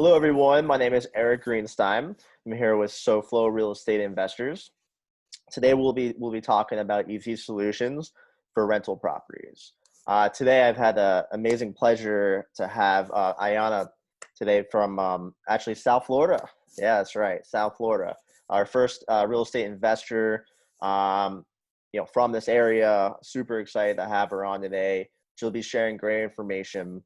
Hello, everyone. My name is Eric Greenstein. I'm here with SoFlo Real Estate Investors. Today, we'll be talking about easy solutions for rental properties. Today, I've had the amazing pleasure to have Ayana today from actually South Florida. Yeah, that's right, South Florida. Our first real estate investor, from this area. Super excited to have her on today. She'll be sharing great information.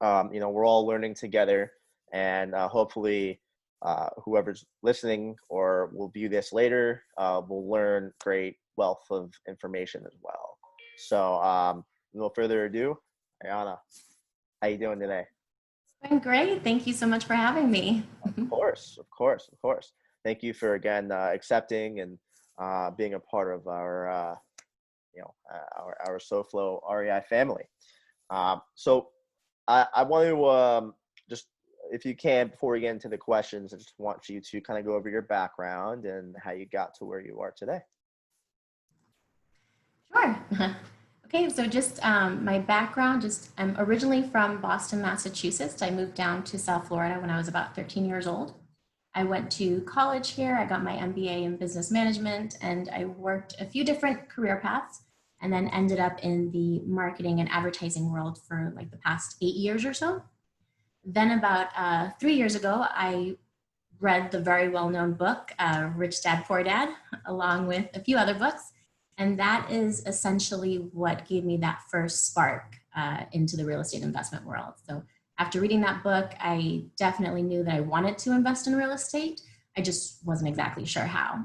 We're all learning together, and hopefully whoever's listening or will view this later will learn great wealth of information as well. So no further ado, Ayana, how you doing today? Doing great. Thank you so much for having me. Of course. Thank you for again accepting and being a part of our SoFlo REI family. So I want to just, if you can, before we get into the questions, I just want you to kind of go over your background and how you got to where you are today. Sure. Okay, so just my background, I'm originally from Boston, Massachusetts. I moved down to South Florida when I was about 13 years old. I went to college here. I got my MBA in business management, and I worked a few different career paths and then ended up in the marketing and advertising world for like the past 8 years or so. Then about 3 years ago, I read the very well-known book, Rich Dad, Poor Dad, along with a few other books. And that is essentially what gave me that first spark into the real estate investment world. So after reading that book, I definitely knew that I wanted to invest in real estate. I just wasn't exactly sure how.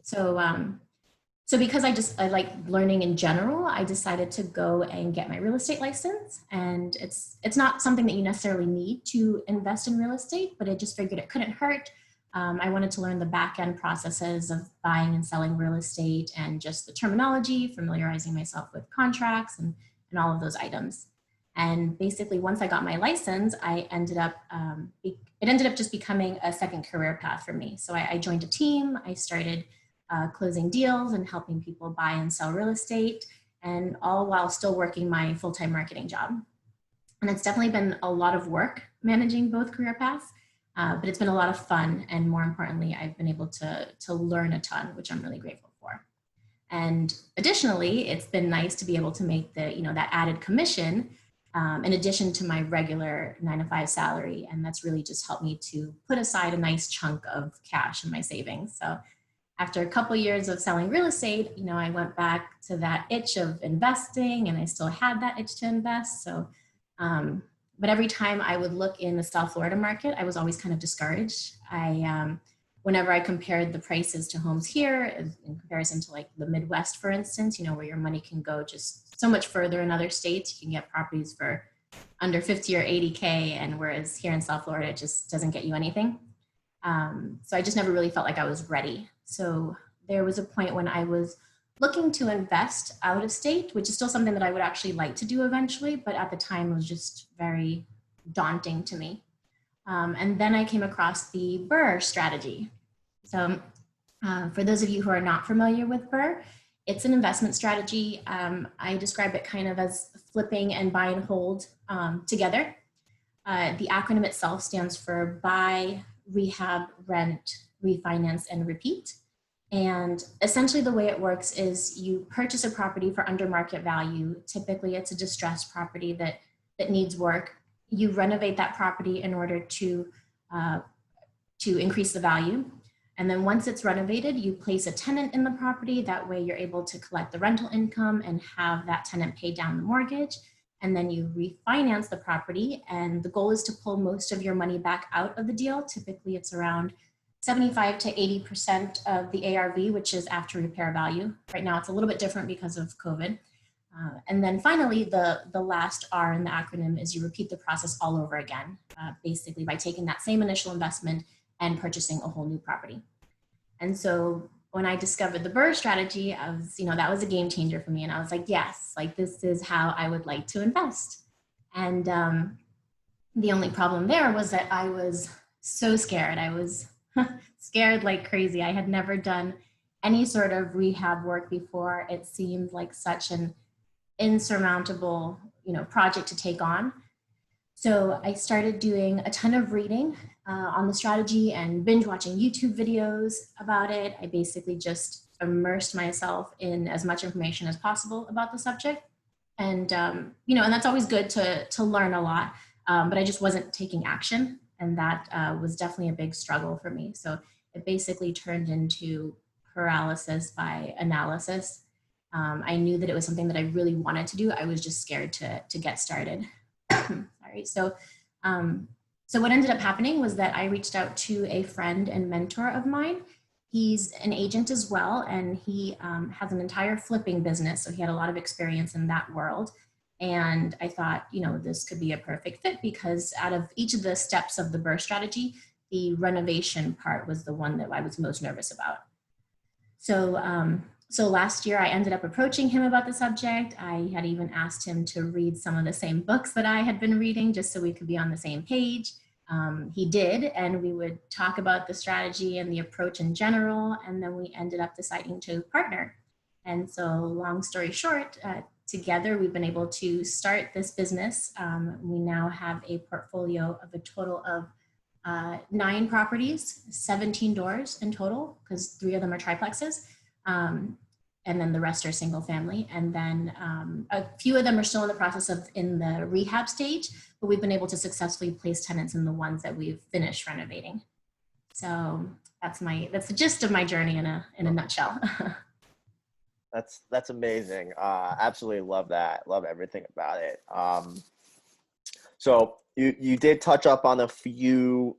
So because I like learning in general, I decided to go and get my real estate license. And it's not something that you necessarily need to invest in real estate, but I just figured it couldn't hurt. I wanted to learn the back end processes of buying and selling real estate and just the terminology, familiarizing myself with contracts and all of those items. And basically, once I got my license, it ended up just becoming a second career path for me. So I joined a team. I started closing deals and helping people buy and sell real estate, and all while still working my full-time marketing job. And it's definitely been a lot of work managing both career paths, but it's been a lot of fun. And more importantly, I've been able to learn a ton, which I'm really grateful for. And additionally, it's been nice to be able to make that added commission in addition to my regular 9-to-5 salary. And that's really just helped me to put aside a nice chunk of cash in my savings. So after a couple of years of selling real estate, I went back to that itch of investing, and I still had that itch to invest. So, but every time I would look in the South Florida market, I was always kind of discouraged. Whenever I compared the prices to homes here in comparison to like the Midwest, for instance, where your money can go just so much further in other states, you can get properties for under 50 or 80K. And whereas here in South Florida, it just doesn't get you anything. So I just never really felt like I was ready. So there was a point when I was looking to invest out of state, which is still something that I would actually like to do eventually, but at the time it was just very daunting to me. And then I came across the BRRRR strategy. So for those of you who are not familiar with BRRRR, it's an investment strategy. I describe it kind of as flipping and buy and hold together. The acronym itself stands for buy, rehab, rent, refinance, and repeat. And essentially the way it works is you purchase a property for under market value. Typically it's a distressed property that needs work. You renovate that property in order to increase the value. And then once it's renovated, you place a tenant in the property. That way you're able to collect the rental income and have that tenant pay down the mortgage. And then you refinance the property. And the goal is to pull most of your money back out of the deal. Typically it's around 75 to 80% of the ARV, which is after repair value. Right now it's a little bit different because of COVID. And then finally, the last R in the acronym is you repeat the process all over again, basically by taking that same initial investment and purchasing a whole new property. And so when I discovered the BRRRR strategy, that was a game changer for me. And I was like, yes, like this is how I would like to invest. And the only problem there was that I was so scared. I was scared like crazy. I had never done any sort of rehab work before. It seemed like such an insurmountable, project to take on. So I started doing a ton of reading on the strategy and binge watching YouTube videos about it. I basically just immersed myself in as much information as possible about the subject. And, and that's always good to learn a lot, but I just wasn't taking action. And that was definitely a big struggle for me. So it basically turned into paralysis by analysis. I knew that it was something that I really wanted to do. I was just scared to get started. Sorry. So what ended up happening was that I reached out to a friend and mentor of mine. He's an agent as well, and he has an entire flipping business. So he had a lot of experience in that world. And I thought, this could be a perfect fit because out of each of the steps of the BRRRR strategy, the renovation part was the one that I was most nervous about. So last year I ended up approaching him about the subject. I had even asked him to read some of the same books that I had been reading just so we could be on the same page. He did, and we would talk about the strategy and the approach in general, and then we ended up deciding to partner. And so long story short, together we've been able to start this business. We now have a portfolio of a total of 9 properties, 17 doors in total, because 3 of them are triplexes. And then the rest are single family. And then a few of them are still in the process of in the rehab stage, but we've been able to successfully place tenants in the ones that we've finished renovating. So that's the gist of my journey in a nutshell. That's amazing. Absolutely love that. Love everything about it. So you did touch up on a few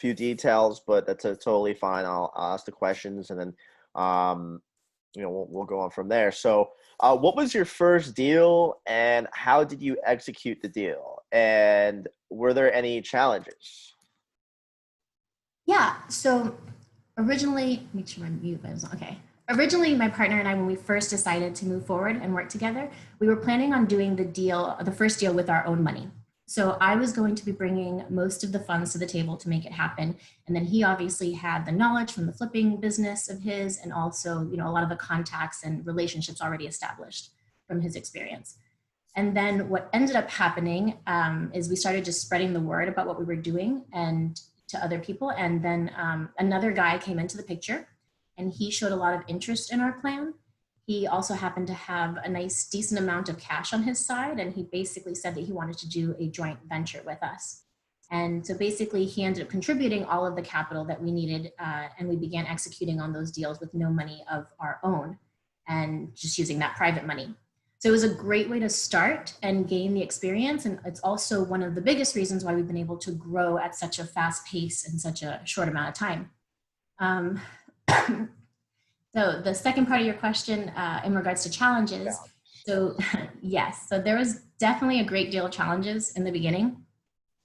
details, but that's totally fine. I'll ask the questions and then we'll go on from there. So what was your first deal and how did you execute the deal? And were there any challenges? Yeah, so originally, make sure my mute button is on. Okay. Originally, my partner and I, when we first decided to move forward and work together, we were planning on doing the first deal with our own money. So I was going to be bringing most of the funds to the table to make it happen. And then he obviously had the knowledge from the flipping business of his and also, a lot of the contacts and relationships already established from his experience. And then what ended up happening is we started just spreading the word about what we were doing and to other people. And then another guy came into the picture and he showed a lot of interest in our plan. He also happened to have a nice, decent amount of cash on his side. And he basically said that he wanted to do a joint venture with us. And so basically he ended up contributing all of the capital that we needed. And we began executing on those deals with no money of our own and just using that private money. So it was a great way to start and gain the experience. And it's also one of the biggest reasons why we've been able to grow at such a fast pace in such a short amount of time. So the second part of your question in regards to challenges. So yes, so there was definitely a great deal of challenges in the beginning.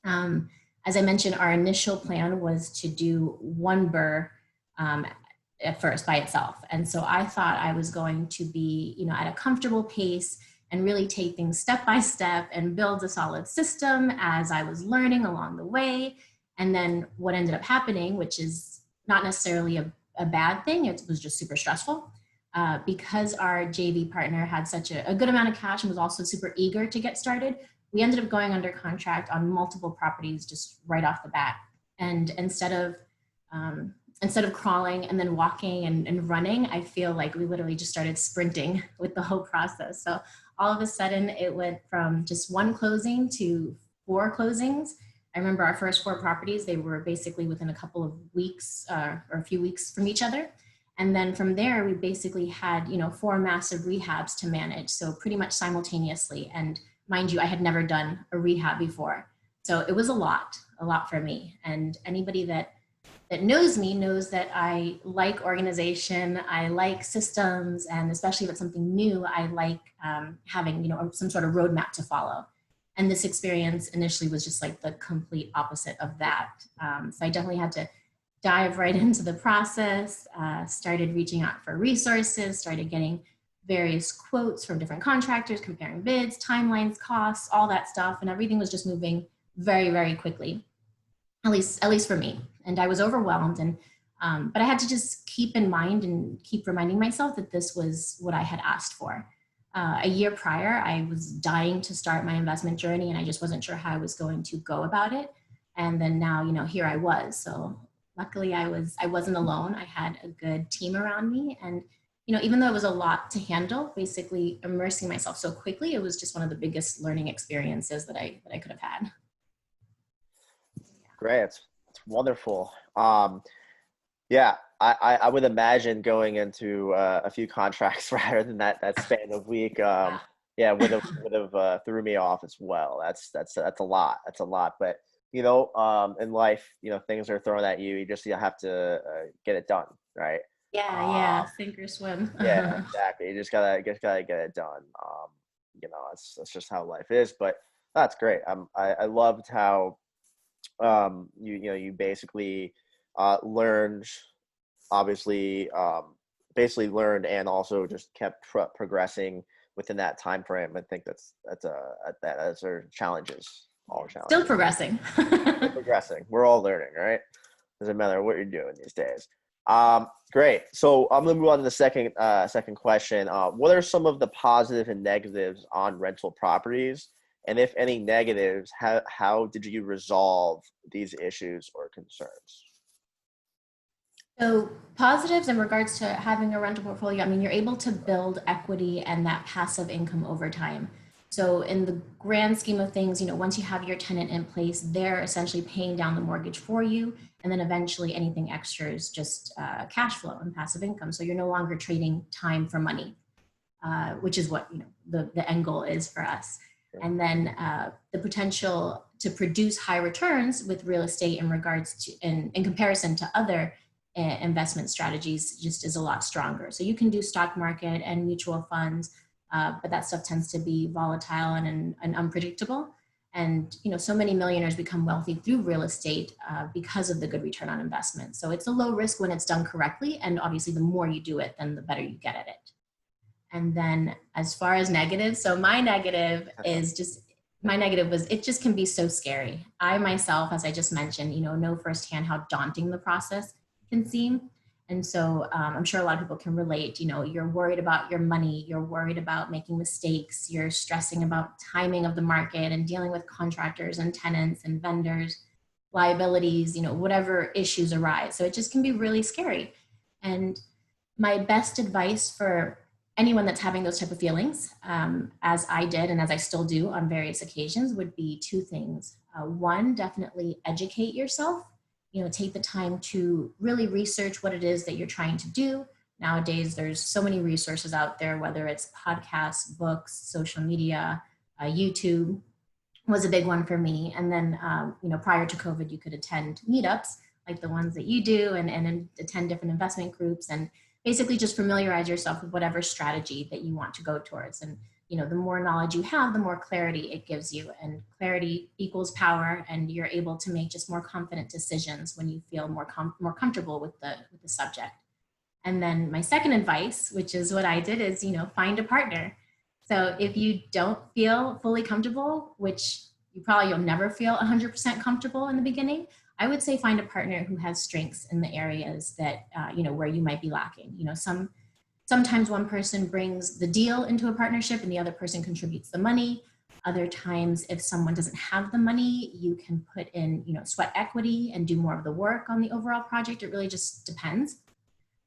As I mentioned, our initial plan was to do one BRRRR at first by itself. And so I thought I was going to be, at a comfortable pace and really take things step by step and build a solid system as I was learning along the way. And then what ended up happening, which is not necessarily a bad thing, it was just super stressful because our JV partner had such a good amount of cash and was also super eager to get started. We ended up going under contract on multiple properties just right off the bat. And instead of crawling and then walking and running, I feel like we literally just started sprinting with the whole process. So all of a sudden it went from just one closing to 4 closings. I remember our first 4 properties, they were basically within a couple of weeks or a few weeks from each other. And then from there, we basically had, 4 massive rehabs to manage. So pretty much simultaneously. And mind you, I had never done a rehab before. So it was a lot for me. And anybody that knows me knows that I like organization, I like systems, and especially if it's something new, I like having, some sort of roadmap to follow. And this experience initially was just like the complete opposite of that. So I definitely had to dive right into the process, started reaching out for resources, started getting various quotes from different contractors, comparing bids, timelines, costs, all that stuff. And everything was just moving very, very quickly, at least for me. And I was overwhelmed. But I had to just keep in mind and keep reminding myself that this was what I had asked for. A year prior, I was dying to start my investment journey and I just wasn't sure how I was going to go about it. And then now, here I was. So luckily I wasn't alone. I had a good team around me. And, even though it was a lot to handle, basically immersing myself so quickly, it was just one of the biggest learning experiences that I could have had. Great. It's wonderful. Yeah, I would imagine going into a few contracts rather than that span of week. Yeah, would have threw me off as well. That's a lot. That's a lot. But in life, things are thrown at you. You have to get it done, right? Yeah, sink or swim. Yeah, exactly. You just gotta get it done. That's just how life is. But that's great. I loved how you basically learned, obviously, basically learned and also just kept progressing within that time frame. I think that's our challenges, all Still challenges. progressing. Still progressing. We're all learning, right? Doesn't matter what you're doing these days. Great. So I'm gonna move on to the second question. What are some of the positives and negatives on rental properties? And if any negatives, how did you resolve these issues or concerns? So positives in regards to having a rental portfolio, I mean, you're able to build equity and that passive income over time. So in the grand scheme of things, once you have your tenant in place, they're essentially paying down the mortgage for you. And then eventually anything extra is just cash flow and passive income. So you're no longer trading time for money, which is what, the end goal is for us. And then the potential to produce high returns with real estate in regards to, in comparison to other investment strategies just is a lot stronger. So you can do stock market and mutual funds, but that stuff tends to be volatile and unpredictable. And so many millionaires become wealthy through real estate because of the good return on investment. So it's a low risk when it's done correctly, and obviously the more you do it, then the better you get at it. And then as far as negatives, so my negative was it just can be so scary. I myself, as I just mentioned, know firsthand how daunting the process can seem. And so I'm sure a lot of people can relate. You're worried about your money, you're worried about making mistakes, you're stressing about timing of the market and dealing with contractors and tenants and vendors, liabilities, whatever issues arise. So it just can be really scary. And my best advice for anyone that's having those type of feelings, as I did and as I still do on various occasions, would be two things. One, definitely educate yourself. Take the time to really research what it is that you're trying to do. Nowadays, there's so many resources out there, whether it's podcasts, books, social media, YouTube was a big one for me. And then, prior to COVID, you could attend meetups like the ones that you do and attend different investment groups and basically just familiarize yourself with whatever strategy that you want to go towards. And the more knowledge you have, the more clarity it gives you, and clarity equals power, and you're able to make just more confident decisions when you feel more comfortable with the subject. And then my second advice, which is what I did, is find a partner. So if you don't feel fully comfortable, which you'll never feel 100% comfortable in the beginning, I would say find a partner who has strengths in the areas that where you might be lacking. Sometimes one person brings the deal into a partnership and the other person contributes the money. Other times, if someone doesn't have the money, you can put in, sweat equity and do more of the work on the overall project. It really just depends.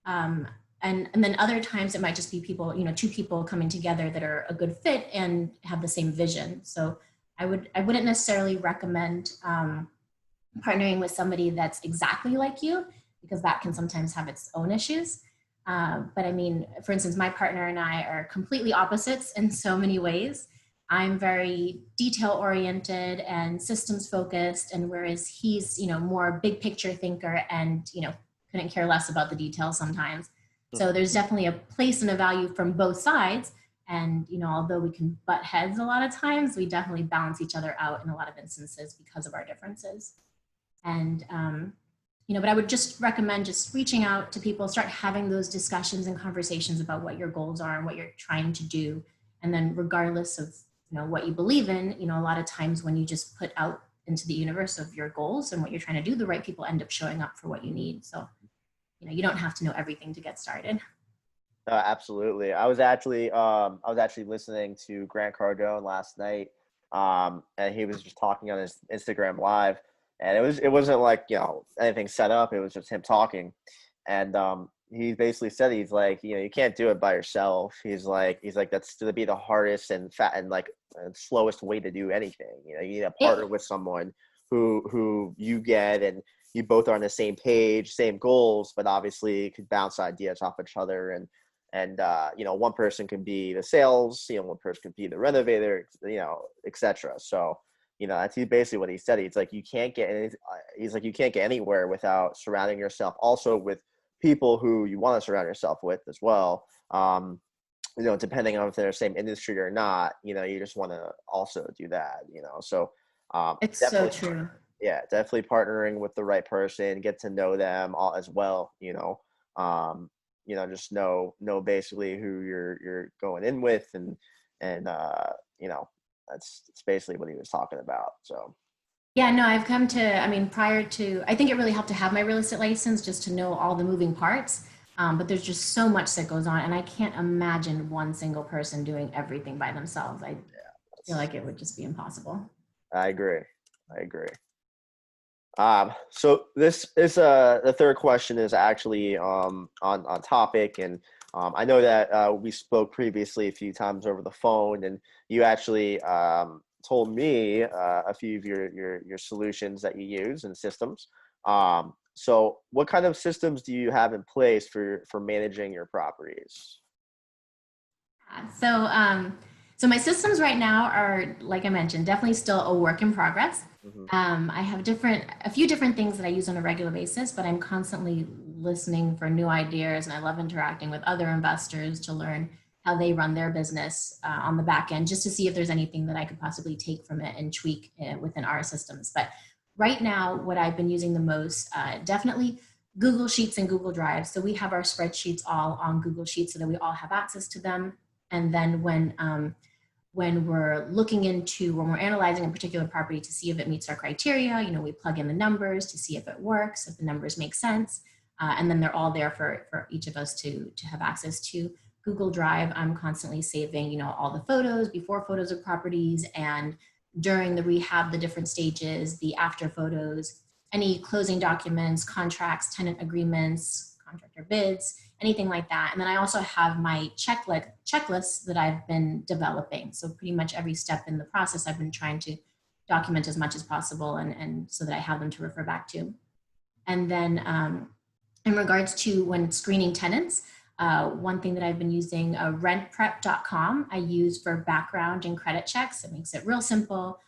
And then other times it might just be people, two people coming together that are a good fit and have the same vision. So I wouldn't necessarily recommend partnering with somebody that's exactly like you, because that can sometimes have its own issues. But I mean, for instance, my partner and I are completely opposites in so many ways. I'm very detail oriented and systems focused, and whereas he's, more big picture thinker and, couldn't care less about the details sometimes. So there's definitely a place and a value from both sides. And, although we can butt heads a lot of times, we definitely balance each other out in a lot of instances because of our differences. And, but I would just recommend just reaching out to people, start having those discussions and conversations about what your goals are and what you're trying to do. And then regardless of, what you believe in, a lot of times when you just put out into the universe of your goals and what you're trying to do, the right people end up showing up for what you need. So, you don't have to know everything to get started. Absolutely. I was actually listening to Grant Cardone last night, and he was just talking on his Instagram live, and it wasn't like anything set up. It was just him talking, and he basically said he's like you can't do it by yourself. He's like that's going to be the hardest and fat and like slowest way to do anything. You need to partner It, with someone who you get and you both are on the same page, same goals, but obviously could bounce ideas off each other and one person can be the sales, one person can be the renovator, etc. So that's basically what he said. He's like you can't get anywhere without surrounding yourself also with people who you want to surround yourself with as well. Depending on if they're the same industry or not, you just want to also do that. So it's so definitely, true. yeah, definitely partnering with the right person, get to know them all as well. Um, just know basically who you're going in with, and that's basically what he was talking about. So Yeah, no, I've come to, I mean, prior to, I think it really helped to have my real estate license just to know all the moving parts. But there's just so much that goes on, and I can't imagine one single person doing everything by themselves. I feel like it would just be impossible. I agree. I agree. So this is the third question is actually on topic, and I know that we spoke previously a few times over the phone, and you actually told me a few of your solutions that you use and systems. So what kind of systems do you have in place for managing your properties? So my systems right now are, like I mentioned, definitely still a work in progress. Hmm. I have a few different things that I use on a regular basis, but I'm constantly listening for new ideas, and I love interacting with other investors to learn how they run their business on the back end, just to see if there's anything that I could possibly take from it and tweak within our systems. But right now, what I've been using the most, definitely Google Sheets and Google Drive. So we have our spreadsheets all on Google Sheets so that we all have access to them. And then when we're looking into, when we're analyzing a particular property to see if it meets our criteria, we plug in the numbers to see if it works, if the numbers make sense. And then they're all there for each of us to have access to. Google Drive, I'm constantly saving, all the photos, before photos of properties, and during the rehab, the different stages, the after photos, any closing documents, contracts, tenant agreements, contractor bids, anything like that. And then I also have my checklists that I've been developing. So pretty much every step in the process, I've been trying to document as much as possible, and so that I have them to refer back to. And then in regards to when screening tenants, one thing that I've been using, rentprep.com, I use for background and credit checks. It makes it real simple.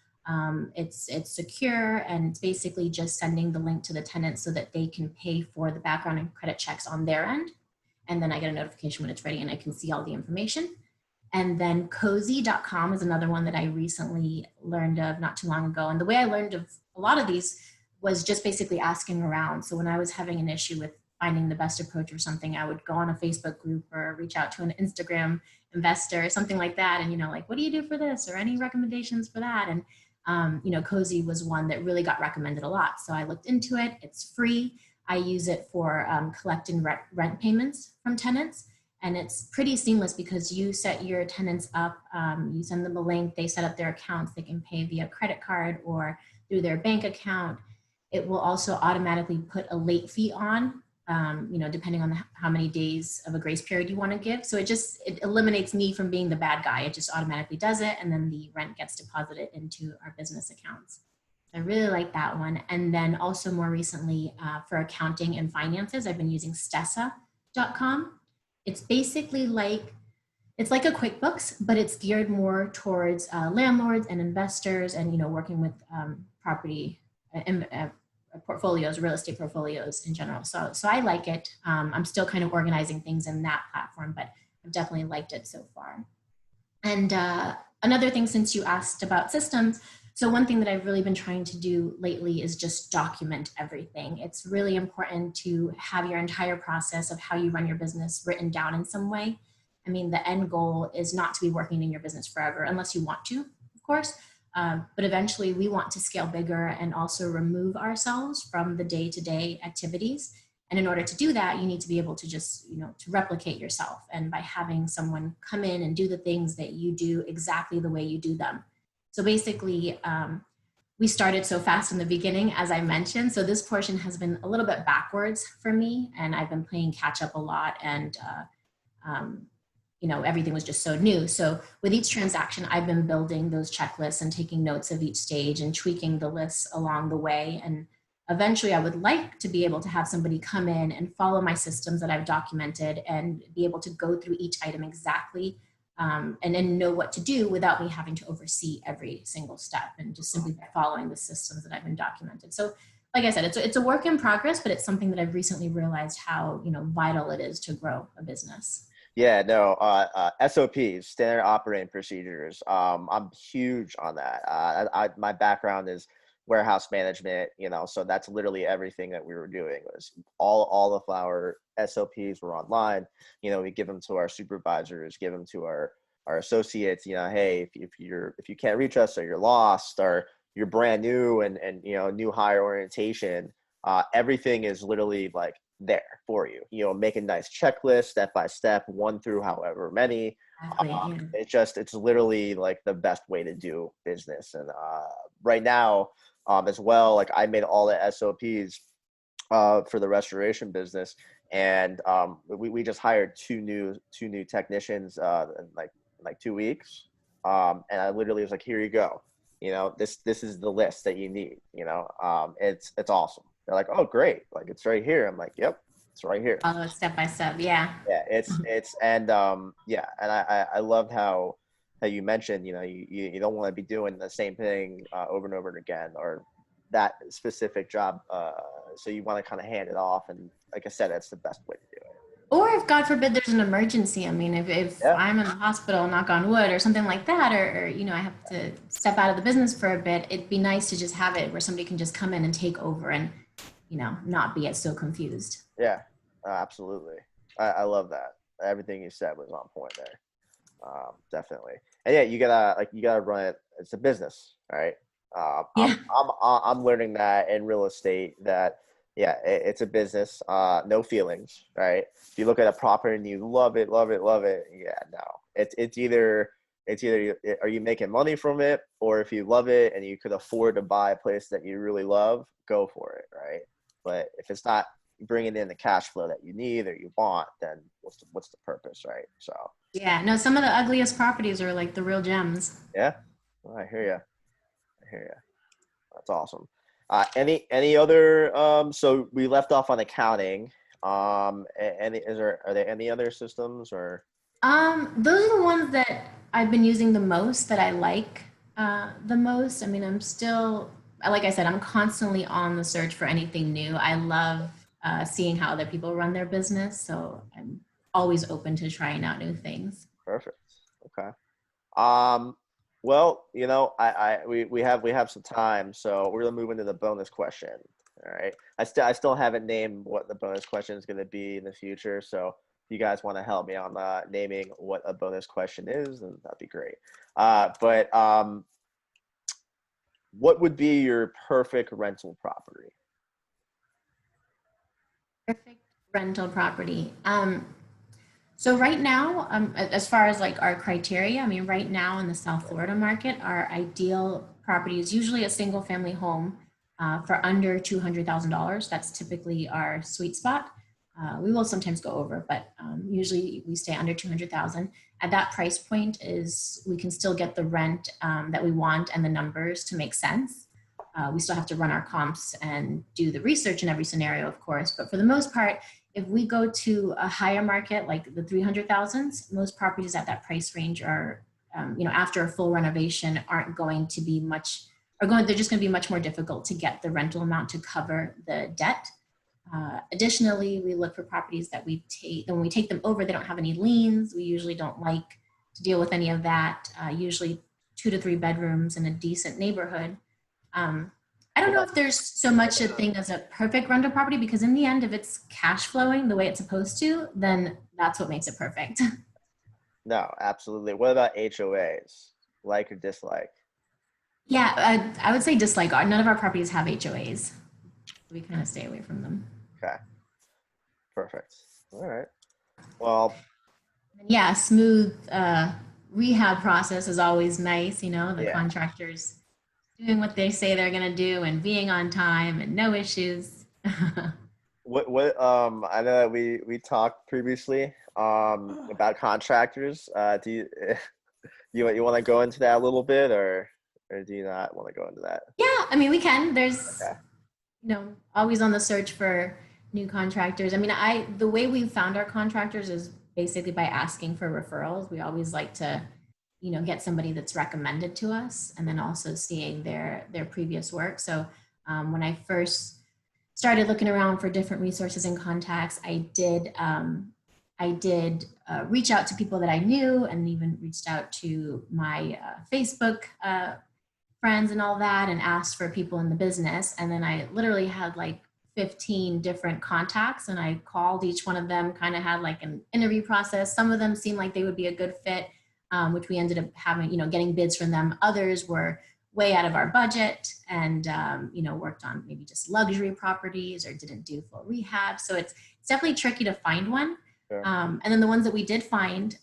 It's secure, and it's basically just sending the link to the tenant so that they can pay for the background and credit checks on their end. And then I get a notification when it's ready and I can see all the information. And then cozy.com is another one that I recently learned of not too long ago. And the way I learned of a lot of these was just basically asking around. So when I was having an issue with finding the best approach or something, I would go on a Facebook group or reach out to an Instagram investor or something like that. And, like, what do you do for this? Or any recommendations for that? And, Cozy was one that really got recommended a lot. So I looked into it. It's free. I use it for collecting rent payments from tenants. And it's pretty seamless because you set your tenants up, you send them a link, they set up their accounts, they can pay via credit card or through their bank account. It will also automatically put a late fee on, depending on how many days of a grace period you want to give. So it eliminates me from being the bad guy. It just automatically does it, and then the rent gets deposited into our business accounts. I really like that one. And then also more recently for accounting and finances, I've been using stessa.com. It's basically it's like a QuickBooks, but it's geared more towards landlords and investors, and working with property portfolios, real estate portfolios in general. So I like it. I'm still kind of organizing things in that platform, but I've definitely liked it so far. And another thing, since you asked about systems, so one thing that I've really been trying to do lately is just document everything. It's really important to have your entire process of how you run your business written down in some way. I mean, the end goal is not to be working in your business forever, unless you want to, of course. But eventually we want to scale bigger and also remove ourselves from the day-to-day activities. And in order to do that, you need to be able to just, to replicate yourself. And by having someone come in and do the things that you do exactly the way you do them. So basically, we started so fast in the beginning, as I mentioned. So this portion has been a little bit backwards for me, and I've been playing catch up a lot. And everything was just so new. So with each transaction, I've been building those checklists and taking notes of each stage and tweaking the lists along the way. And eventually I would like to be able to have somebody come in and follow my systems that I've documented and be able to go through each item exactly, and then know what to do without me having to oversee every single step, and just simply by following the systems that I've been documented. So like I said, it's a work in progress, but it's something that I've recently realized how, vital it is to grow a business. Yeah, no, SOPs, standard operating procedures. I'm huge on that. My background is warehouse management, so that's literally everything that we were doing was all of our SOPs were online. We give them to our supervisors, give them to our associates, hey, if you can't reach us, or you're lost, or you're brand new and new hire orientation, everything is literally like there for you, make a nice checklist, step by step, one through however many. Exactly. Yeah. It's literally like the best way to do business. And right now, as well, like I made all the SOPs for the restoration business, and we just hired two new technicians in like 2 weeks, and I literally was like, here you go, this is the list that you need. It's awesome. They're like, oh, great. Like, it's right here. I'm like, yep, it's right here. Follow it step by step. Yeah. Yeah, and yeah. And I loved how you mentioned, you don't want to be doing the same thing over and over again, or that specific job. So you want to kind of hand it off. And like I said, that's the best way to do it. Or if God forbid there's an emergency. I mean, if Yeah. I'm in the hospital, knock on wood, or something like that, or I have to step out of the business for a bit, it'd be nice to just have it where somebody can just come in and take over and, not be so confused. Yeah, absolutely. I love that. Everything you said was on point there. Definitely. And yeah, you gotta run it. It's a business, right? Yeah. I'm learning that in real estate, that yeah, it's a business. No feelings, right? If you look at a property and you love it, love it, love it, yeah, no. It's either are you making money from it, or if you love it and you could afford to buy a place that you really love, go for it, right? But if it's not bringing in the cash flow that you need or you want, then what's the purpose, right? So Yeah. No, some of the ugliest properties are like the real gems. yeah, well, I hear you. I hear you. That's awesome. Any other? So we left off on accounting. Are there any other systems or? Those are the ones that I've been using the most, that I like the most. I mean, like I said, I'm constantly on the search for anything new. I love seeing how other people run their business, so I'm always open to trying out new things. Perfect. Okay. Um, well, we have some time, so we're gonna move into the bonus question. All right. I still haven't named what the bonus question is gonna be in the future. So if you guys want to help me on naming what a bonus question is, then that'd be great. But what would be your perfect rental property? Perfect rental property. So right now, as far as like our criteria, I mean, right now in the South Florida market, our ideal property is usually a single family home for under $200,000. That's typically our sweet spot. We will sometimes go over, but usually we stay under 200,000. At that price point is we can still get the rent that we want and the numbers to make sense. We still have to run our comps and do the research in every scenario, of course, but for the most part, if we go to a higher market, like the 300,000s, most properties at that price range are, after a full renovation, aren't going to be much, they're just going to be much more difficult to get the rental amount to cover the debt. Additionally, we look for properties that when we take them over, they don't have any liens. We usually don't like to deal with any of that. Usually 2 to 3 bedrooms in a decent neighborhood. I don't know if there's so much a thing as a perfect rental property, because in the end, if it's cash flowing the way it's supposed to, then that's what makes it perfect. No, absolutely. What about HOAs? Like or dislike? Yeah, I would say dislike. None of our properties have HOAs. We kind of stay away from them. Okay. Perfect. All right. Well, Yeah, smooth rehab process is always nice. The yeah. contractors doing what they say they're going to do and being on time and no issues. I know that we talked previously about contractors. Do you you want to go into that a little bit, or do you not want to go into that? Yeah, I mean, we can. There's, Okay. always on the search for new contractors. I mean, the way we found our contractors is basically by asking for referrals. We always like to, get somebody that's recommended to us, and then also seeing their previous work. So when I first started looking around for different resources and contacts, I did reach out to people that I knew, and even reached out to my Facebook friends and all that, and asked for people in the business. And then I literally had like 15 different contacts, and I called each one of them, kind of had like an interview process. Some of them seemed like they would be a good fit, which we ended up having, getting bids from them. Others were way out of our budget, and worked on maybe just luxury properties or didn't do full rehab. So it's definitely tricky to find one. Sure. And then the ones that we did find,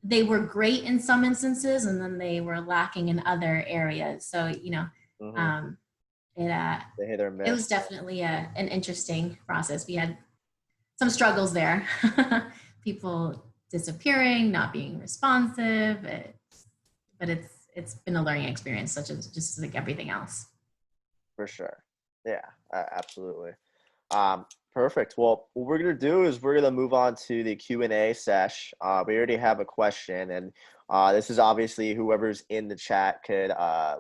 they were great in some instances, and then they were lacking in other areas. So Mm-hmm. um, it They hit or it was miss. definitely an interesting process. We had some struggles there. People disappearing, not being responsive, but it's been a learning experience, such as just like everything else. For sure. Yeah, absolutely. Perfect. Well, what we're gonna do is we're gonna move on to the Q&A sesh. We already have a question, and this is obviously whoever's in the chat could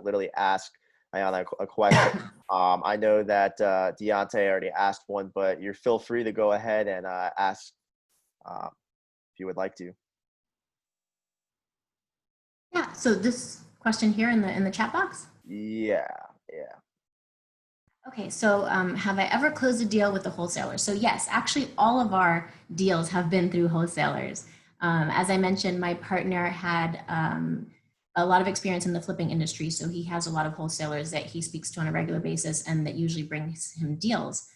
literally ask Ayana a question. I know that Deontay already asked one, but you feel free to go ahead and ask if you would like to. Yeah. So this question here in the chat box. Yeah, yeah. Okay, so have I ever closed a deal with a wholesaler? So yes, actually all of our deals have been through wholesalers. As I mentioned, my partner had a lot of experience in the flipping industry, so he has a lot of wholesalers that he speaks to on a regular basis, and that usually brings him deals.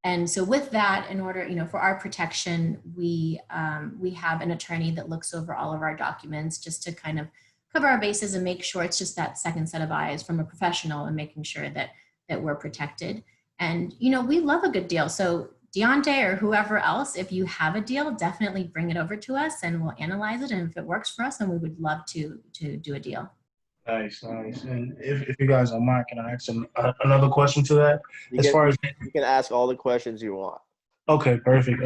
And so with that, in order, for our protection, we have an attorney that looks over all of our documents, just to kind of cover our bases and make sure it's just that second set of eyes from a professional, and making sure that we're protected. And, we love a good deal. So Deontay or whoever else, if you have a deal, definitely bring it over to us and we'll analyze it. And if it works for us, then we would love to do a deal. Nice, nice. And if you guys don't mind, can I ask another question to that? You As can far as you can ask all the questions you want. Okay, perfect.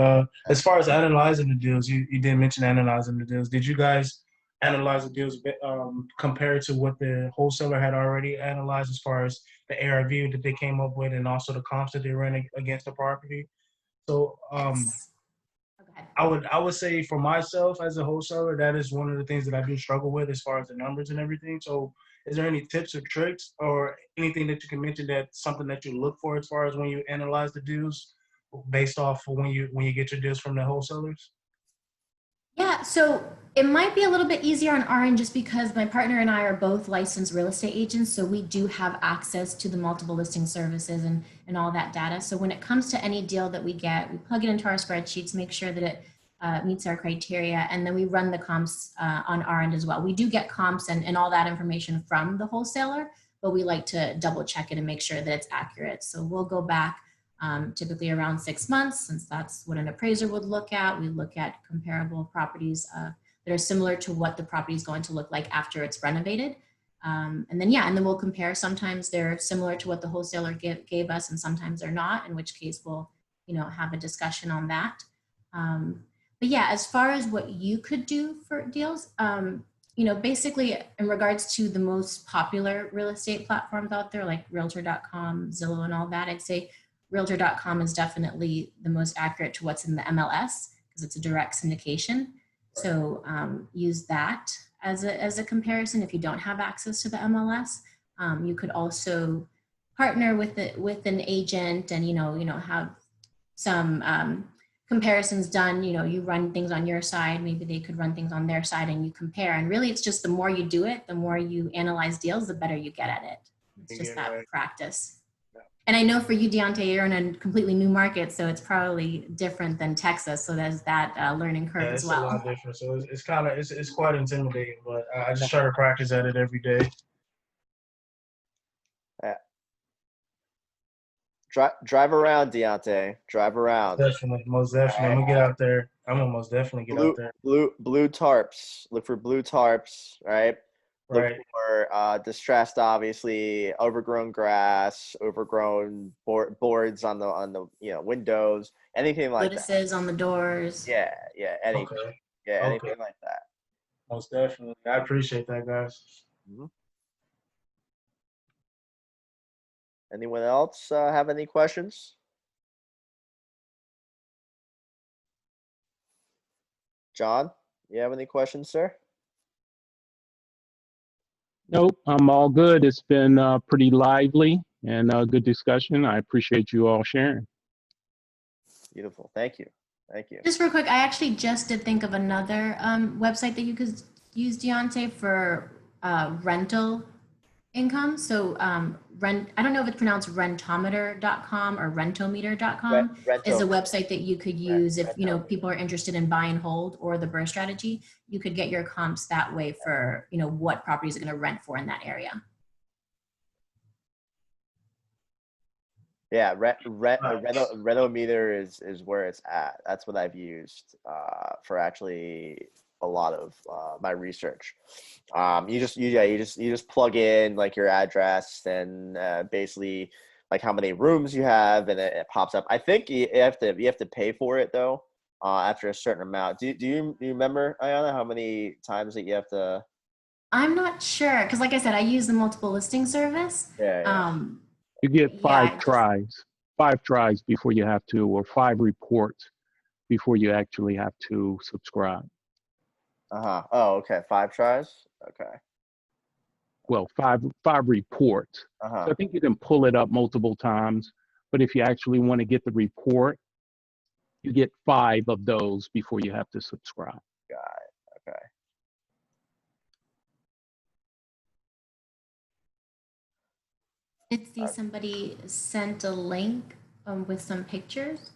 As far as analyzing the deals, you did mention analyzing the deals. Did you guys analyze the deals compared to what the wholesaler had already analyzed, as far as the ARV that they came up with, and also the comps that they ran against the property? So Yes. Okay. I would say for myself as a wholesaler, that is one of the things that I do struggle with as far as the numbers and everything. So is there any tips or tricks or anything that you can mention, that's something that you look for as far as when you analyze the deals based off of when you get your deals from the wholesalers? Yeah, so it might be a little bit easier on our end, just because my partner and I are both licensed real estate agents. So we do have access to the multiple listing services and all that data. So when it comes to any deal that we get, we plug it into our spreadsheets, make sure that it meets our criteria, and then we run the comps on our end as well. We do get comps and all that information from the wholesaler, but we like to double check it and make sure that it's accurate. So we'll go back typically around 6 months, since that's what an appraiser would look at. We look at comparable properties that are similar to what the property is going to look like after it's renovated. And then we'll compare. Sometimes they're similar to what the wholesaler gave us, and sometimes they're not, in which case we'll, have a discussion on that. But yeah, as far as what you could do for deals, basically in regards to the most popular real estate platforms out there, like realtor.com, Zillow, and all that, I'd say realtor.com is definitely the most accurate to what's in the MLS, because it's a direct syndication. So use that as a comparison if you don't have access to the MLS. You could also partner with an agent, and have some comparisons done. You run things on your side, maybe they could run things on their side, and you compare. And really, it's just the more you do it, the more you analyze deals, the better you get at it. It's just that practice. And I know for you, Deontay, you're in a completely new market, so it's probably different than Texas. So there's that learning curve Yeah, as it's a lot well. different. So it's kind of it's quite intimidating, but I just try to practice at it every day. Yeah. Drive around, Deontay. Drive around. Definitely, most definitely. I'm gonna get out there. I'm gonna most definitely get out there. Blue tarps. Look for blue tarps, right? Look Right. for distressed, obviously, overgrown grass, overgrown boards on the windows, anything like that. Notices on the doors. Yeah, Okay. Okay. anything like that. Most definitely. I appreciate that, guys. Mhm. Anyone else have any questions? John, you have any questions, sir? Nope, I'm all good. It's been pretty lively and a good discussion. I appreciate you all sharing. Beautiful. Thank you. Thank you. Just real quick, I actually just did think of another website that you could use, Deontay, for rental income. So I don't know if it's pronounced rentometer.com or rentometer.com is a Rento. website that you could use if Rento. people are interested in buy and hold or the burr strategy. You could get your comps that way for what properties are going to rent for in that area. Yeah, Right. Renometer is where it's at. That's what I've used for actually a lot of my research. You just plug in like your address and basically like how many rooms you have, and it pops up. I think you have to pay for it though after a certain amount. Do you remember, Ayana, how many times that you have to? I'm not sure because, like I said, I use the multiple listing service. Yeah, yeah. Um, You get yeah, five tries before you have to, or 5 reports before you actually have to subscribe. Uh-huh. Oh, okay. 5 tries. Okay. Well, five reports. So Uh-huh. I think you can pull it up multiple times, but if you actually want to get the report, you get 5 of those before you have to subscribe. Got it. Okay. did see somebody sent a link with some pictures.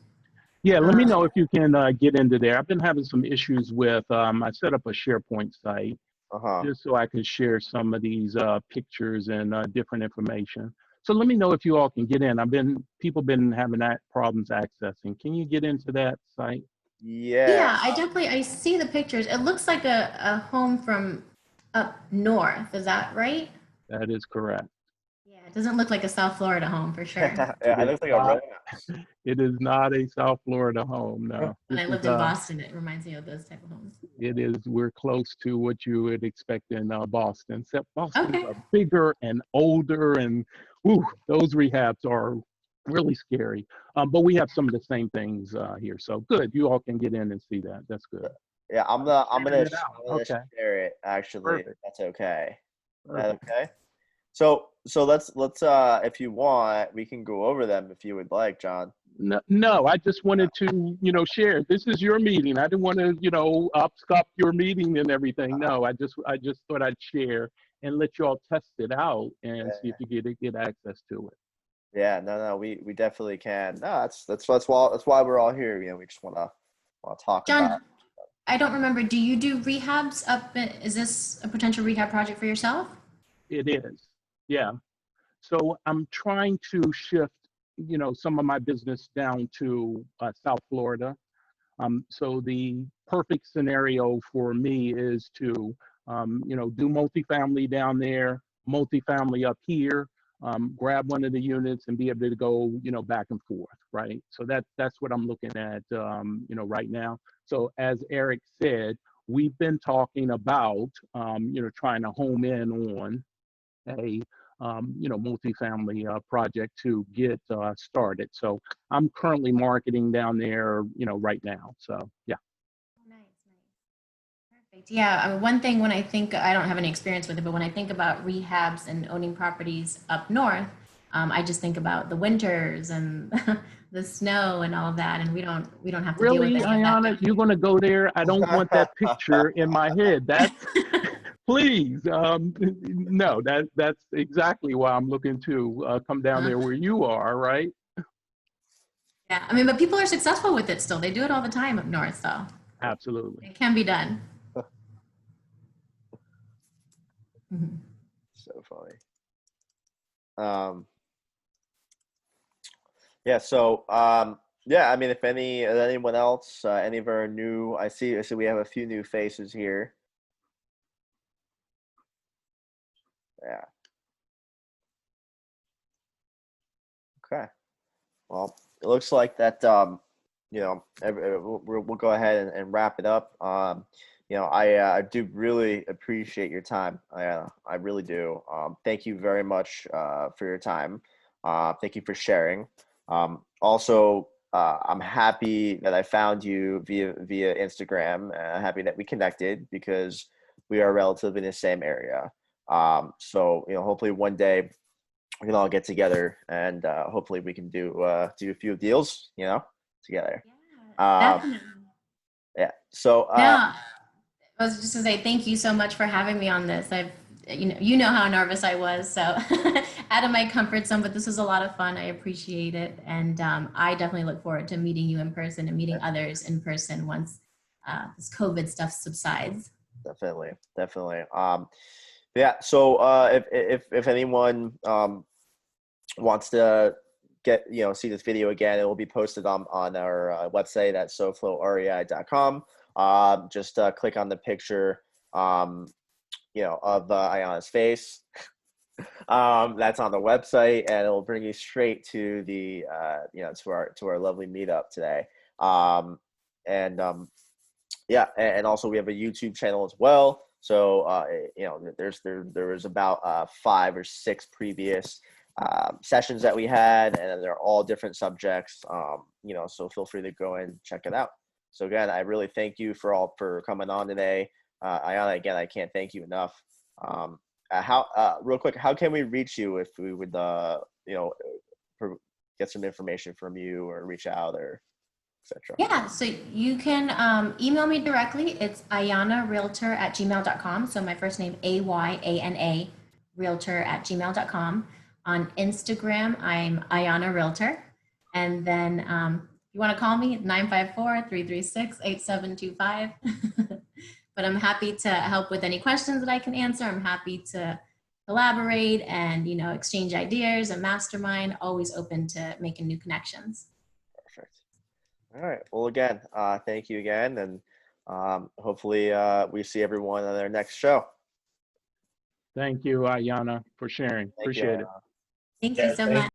Yeah, let me Um, know if you can get into there. I've been having some issues with, I set up a SharePoint site Uh-huh. just so I can share some of these pictures and different information. So let me know if you all can get in. People been having that problems accessing. Can you get into that site? Yeah. Yeah, I see the pictures. It looks like a home from up north. Is that right? That is correct. Yeah, it doesn't look like a South Florida home for sure. Yeah, It it is looks like a row not. house. It is not a South Florida home. No, When this I is lived in Boston, it reminds me of those type of homes. It is. We're close to what you would expect in Boston. Except Boston's Okay. are bigger and older, and whew, those rehabs are really scary. But we have some of the same things here. So good. You all can get in and see that. That's good. Yeah, I'm just sharing it out. I'm gonna Okay. share it actually. If Perfect. that's okay. Is that Perfect. okay? So let's if you want, we can go over them if you would like, John. No, no, I just wanted to, share. This is your meeting. I didn't want to, upscup your meeting and everything. No, I just thought I'd share and let you all test it out and see if Yeah, you get access to it. yeah, no, we definitely can. No, that's why we're all here. We just wanna talk about. John, I don't remember. Do you do rehabs is this a potential rehab project for yourself? It is. Yeah. So I'm trying to shift, some of my business down to South Florida. So the perfect scenario for me is to, do multifamily down there, multifamily up here, grab one of the units and be able to go, back and forth, right? So that's what I'm looking at, right now. So as Eric said, we've been talking about, trying to home in on a multifamily project to get started. So I'm currently marketing down there, right now. So yeah. Nice, nice. Perfect. Yeah, I mean, one thing when I don't have any experience with it, but when I think about rehabs and owning properties up north, I just think about the winters and the snow and all of that, and we don't have to deal with Really, any of that Ayana, down you're gonna go there? I don't want that picture in my head. here. Please, no, that's exactly why I'm looking to come down there where you are, right? Yeah, I mean, but people are successful with it still. They do it all the time up north, so Absolutely. it can be done. Mhm. So funny. Yeah. So yeah. I mean, if anyone else, any of our new, I see we have a few new faces here. Yeah. Okay. Well, it looks like that. You know, we'll go ahead and wrap it up. You know, I do really appreciate your time. I really do. Thank you very much for your time. Thank you for sharing. Also, I'm happy that I found you via Instagram. Happy that we connected because we are relatively in the same area. So you know, hopefully one day we can all get together and hopefully we can do a few deals, you know, together. Yeah, Um, definitely. yeah. So No, I was just gonna say thank you so much for having me on this. You know how nervous I was, so out of my comfort zone. But this was a lot of fun. I appreciate it, and I definitely look forward to meeting you in person and meeting others in person once this COVID stuff subsides. definitely. Yeah. So if anyone wants to see this video again, it will be posted on our website at SoFloREI.com. Just click on the picture of Ayana's face. That's on the website, and it will bring you straight to the to our lovely meetup today. And Yeah, and also we have a YouTube channel as well. So there was about 5 or 6 previous sessions that we had, and they're all different subjects. So feel free to go and check it out. So again, I really thank you for coming on today. Ayana, again, I can't thank you enough. Real quick, how can we reach you if we would get some information from you or reach out or etc.? Yeah, so you can email me directly. It's ayanarealtor@gmail.com. So my first name, Ayana, realtor@gmail.com. On Instagram, I'm Ayana Realtor. And then if you want to call me, 954-336-8725. But I'm happy to help with any questions that I can answer. I'm happy to collaborate and, exchange ideas and mastermind, always open to making new connections. Perfect. All right. Well, again, thank you again, and hopefully we see everyone on our next show. Thank you, Ayana, for sharing. Thank you, Appreciate it. Ayana. Thank Yeah, you so thank much.